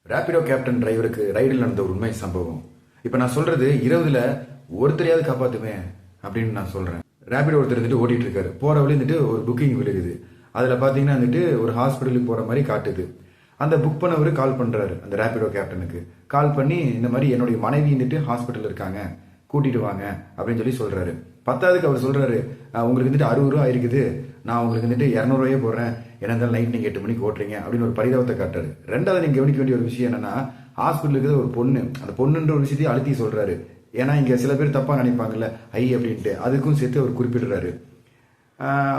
Rapido captain டிரைவருக்கு ரைடில் நடந்த ஒரு உண்மை சம்பவம். இப்போ நான் சொல்றது 20ல் ஒருத்தரையாவது காப்பாத்துவேன் அப்படின்னு நான் சொல்றேன். ரேபிடோ ஒருத்தர் வந்துட்டு ஓடிட்டு இருக்காரு. போற வழி வந்துட்டு ஒரு புக்கிங் விழுகுது. அதுல பாத்தீங்கன்னா வந்துட்டு ஒரு ஹாஸ்பிட்டலுக்கு போற மாதிரி காட்டுது. அந்த புக் பண்ணவர் கால் பண்றாரு அந்த ரேபிடோ கேப்டனுக்கு. கால் பண்ணி இந்த மாதிரி என்னுடைய மனைவி வந்துட்டு ஹாஸ்பிட்டல் இருக்காங்க, கூட்டிட்டு வாங்க அப்படின்னு சொல்லி சொல்றாரு. பத்தாவதுக்கு அவர் சொல்றாரு, உங்களுக்கு வந்துட்டு 60 ரூபா இருக்குது, நான் உங்களுக்கு வந்துட்டு 200 ரூபாயே போடுறேன், என்ன இருந்தாலும் நைட் நீங்க 8 மணிக்கு ஓட்டுறீங்க அப்படின்னு ஒரு பரிதாபத்தை காட்டுறாரு. ரெண்டாவது நீங்க கவனிக்க வேண்டிய ஒரு விஷயம் என்னன்னா, ஹாஸ்பிட்டலுக்கு ஒரு பொண்ணு, அந்த பொண்ணுன்ற ஒரு விஷயத்தையும் அழுத்தி சொல்றாரு. ஏன்னா இங்க சில பேர் தப்பா நினைப்பாங்கல்ல ஐ அப்படின்ட்டு, அதுக்கும் சேர்த்து அவர் குறிப்பிடுறாரு.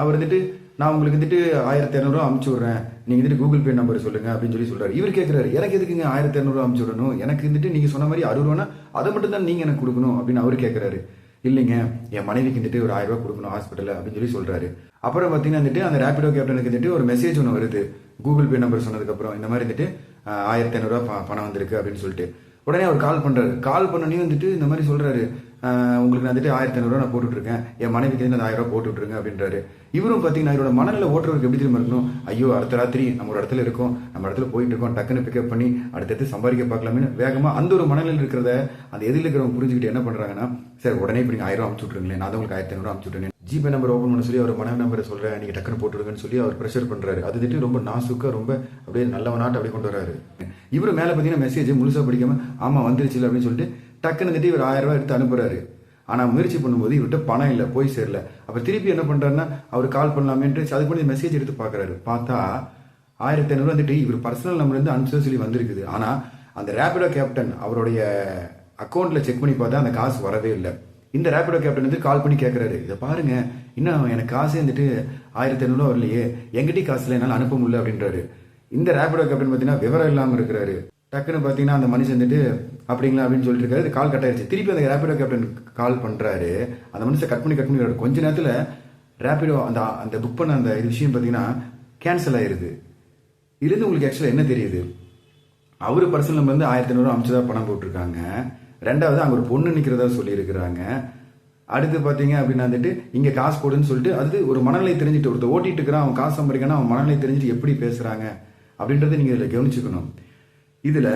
அவர் வந்துட்டு நான் உங்களுக்கு வந்துட்டு 1200 ரூபா அமுச்சு விடுறேன், நீங்க வந்துட்டு கூகுள் பே நம்பர் சொல்லுங்க அப்படின்னு சொல்லி சொல்றாரு. இவர் கேட்கிறாரு, எனக்கு எதுக்குங்க 1200 ரூபா அமுச்சு விடணும், எனக்கு வந்துட்டு நீங்க சொன்ன மாதிரி 60 ரூபானா அதை மட்டும் தான் நீங்க எனக்கு கொடுக்கணும் அப்படின்னு அவரு கேட்கிறாரு. இல்லைங்க, என் மனைவிக்கு வந்துட்டு ஒரு 1000 ரூபாய் கொடுக்கணும் ஹாஸ்பிட்டல் அப்படின்னு சொல்லி சொல்றாரு. அப்புறம் பாத்தீங்கன்னா வந்துட்டு அந்த ரேபிடோ கேப்டனுக்கு வந்துட்டு ஒரு மெசேஜ் ஒன்று வருது. கூகுள் பே நம்பர் சொன்னதுக்கு அப்புறம் இந்த மாதிரி வந்துட்டு 1500 ரூபாய் பணம் வந்திருக்கு அப்படின்னு சொல்லிட்டு உடனே அவர் கால் பண்றாரு. கால் பண்ணனே வந்துட்டு இந்த மாதிரி சொல்றாரு, உங்களுக்கு நான் வந்துட்டு 1500 ரூபா நான் போட்டுட்டு இருக்கேன், என் மனைவிக்கு வந்து 1000 ரூபாய் போட்டு விட்டுருங்க அப்படின்றாரு. இவரும் பாத்தீங்கன்னா இவரோட மனநிலை ஓட்டுறதுக்கு எப்படி தெரியுமா இருக்கணும், ஐயோ அடுத்த ராத்திரி நம்ம ஒரு இடத்துல இருக்கோம், நம்ம இடத்துல போயிட்டு இருக்கோம், டக்குன்னு பிக்கப் பண்ணி அடுத்தடுத்து சம்பாதிக்க பார்க்கலாமே வேகமா அந்த ஒரு மனநிலையில் இருக்கிறத அந்த எதிரில் இருக்கிறவங்க புரிஞ்சுக்கிட்டு என்ன பண்றாங்கன்னா, சரி உடனே இப்ப நீங்க 1000 ரூபாய் அமுச்சு விட்டுருங்களேன், நான் உங்களுக்கு 1500 ரூபாய் அமுச்சு விட்டுறேன், ஜிபே நம்பர் ஓப்பன் பண்ண சொல்லி அவர் மனைவி நம்பரை சொல்றேன், நீங்க டக்குன்னு போட்டுருங்கன்னு சொல்லி அவர் ப்ரெஷர் பண்றாரு. அது வந்துட்டு ரொம்ப நாசுக்கா ரொம்ப அப்படியே நல்லவனாட்டு அப்படியே கொண்டு வராரு. இவரு மேல பாத்தீங்கன்னா மெசேஜ் முழுசா படிக்காம ஆமா வந்துருச்சு அப்படின்னு சொல்லிட்டு டக்குன்னு வந்துட்டு இவர் 1000 ரூபாய் எடுத்து அனுப்புறாரு. ஆனா முயற்சி பண்ணும்போது இவர்கிட்ட பணம் இல்லை, போய் சேரல. அப்ப திருப்பி என்ன பண்றாருன்னா, அவர் கால் பண்ணலாமேன்ட்டு அது பண்ணி மெசேஜ் எடுத்து பாக்குறாரு. பார்த்தா 1500 வந்துட்டு இவர் பர்சனல் நம்பர்ல இருந்து அனுப்பிச்சு சொல்லி வந்திருக்குது. ஆனா அந்த ரேபிடோ கேப்டன் அவருடைய அக்கௌண்ட்ல செக் பண்ணி பார்த்தா அந்த காசு வரவே இல்லை. இந்த ரேபிடோ கேப்டன் வந்து கால் பண்ணி கேட்கறாரு, இதை பாருங்க இன்னும் எனக்கு காசே வந்துட்டு 1500 ரூபா வரலையே, எங்கிட்ட காசு இல்லை, என்னால அனுப்ப முடியல அப்படின்றாரு. இந்த ரேபிடோ கேப்டன் பாத்தீங்கன்னா விவரம் இல்லாம இருக்கிறாரு. டக்குன்னு பாத்தீங்கன்னா அந்த மனுஷன் வந்துட்டு அப்படிங்களா அப்படின்னு சொல்லிட்டு இருக்காரு. கால் கட் ஆயிடுச்சு. திருப்பி அந்த ரேபிடோ கேப்டன் கால் பண்றாரு. அந்த மனுஷன் கட் பண்ணி கொஞ்ச நேரத்துல ரேபிடோ அந்த புக் பண்ண அந்த விஷயம் பாத்தீங்கன்னா கேன்சல் ஆயிருது. இதுல உங்களுக்கு ஆக்சுவலா என்ன தெரியுது, அவரு பர்சனல் நம்பர் வந்து 1500 ரூபா அமிச்சுதான் பணம் போட்டிருக்காங்க. ரெண்டாவது அங்க ஒரு பொண்ணு நிக்கிறதா சொல்லி இருக்கிறாங்க. அடுத்து பாத்தீங்க அப்படின்னா வந்துட்டு இங்க காசு போடுன்னு சொல்லிட்டு அது ஒரு மனநிலை தெரிஞ்சுட்டு ஒருத்தர் ஓட்டிட்டு இருக்கிறான், அவன் காசு சம்பாதிக்கான அவன் மனநிலை தெரிஞ்சுட்டு எப்படி பேசுறாங்க அப்படின்றத நீங்க இதுல கவனிச்சுக்கணும். இதுல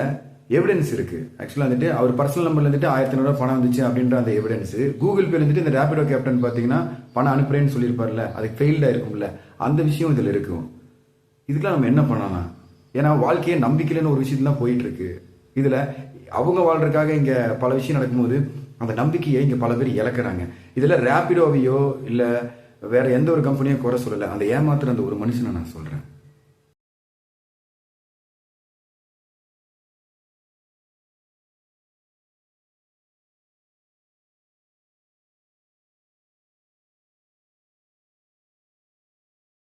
எவிடன்ஸ் இருக்கு. ஆக்சுவலா வந்துட்டு அவர் பர்சனல் நம்பர்ல வந்துட்டு 1500 ரூபாய் பணம் வந்துச்சு அப்படின்ற அந்த எவிடன்ஸ், கூகுள் பேல வந்துட்டு இந்த ரேபிடோ கேப்டன் பாத்தீங்கன்னா பணம் அனுப்புறேன்னு சொல்லியிருப்பார்ல, அது ஃபெயில்டா இருக்கும்ல, அந்த விஷயம் இதுல இருக்கும். இதுக்கெல்லாம் நம்ம என்ன பண்ணலாம், ஏன்னா வாழ்க்கையை நம்பிக்கையிலன்னு ஒரு விஷயத்துல தான் போயிட்டு இருக்கு. இதுல அவங்க வாழ்றதுக்காக இங்க பல விஷயம் நடக்கும்போது அந்த நம்பிக்கையை இங்க பல பேர் இழக்கிறாங்க. இதுல ரேபிடோவையோ இல்ல வேற எந்த ஒரு கம்பெனியோ குறை சொல்லல, அந்த ஏமாத்துற அந்த ஒரு மனுஷனை நான் சொல்றேன்.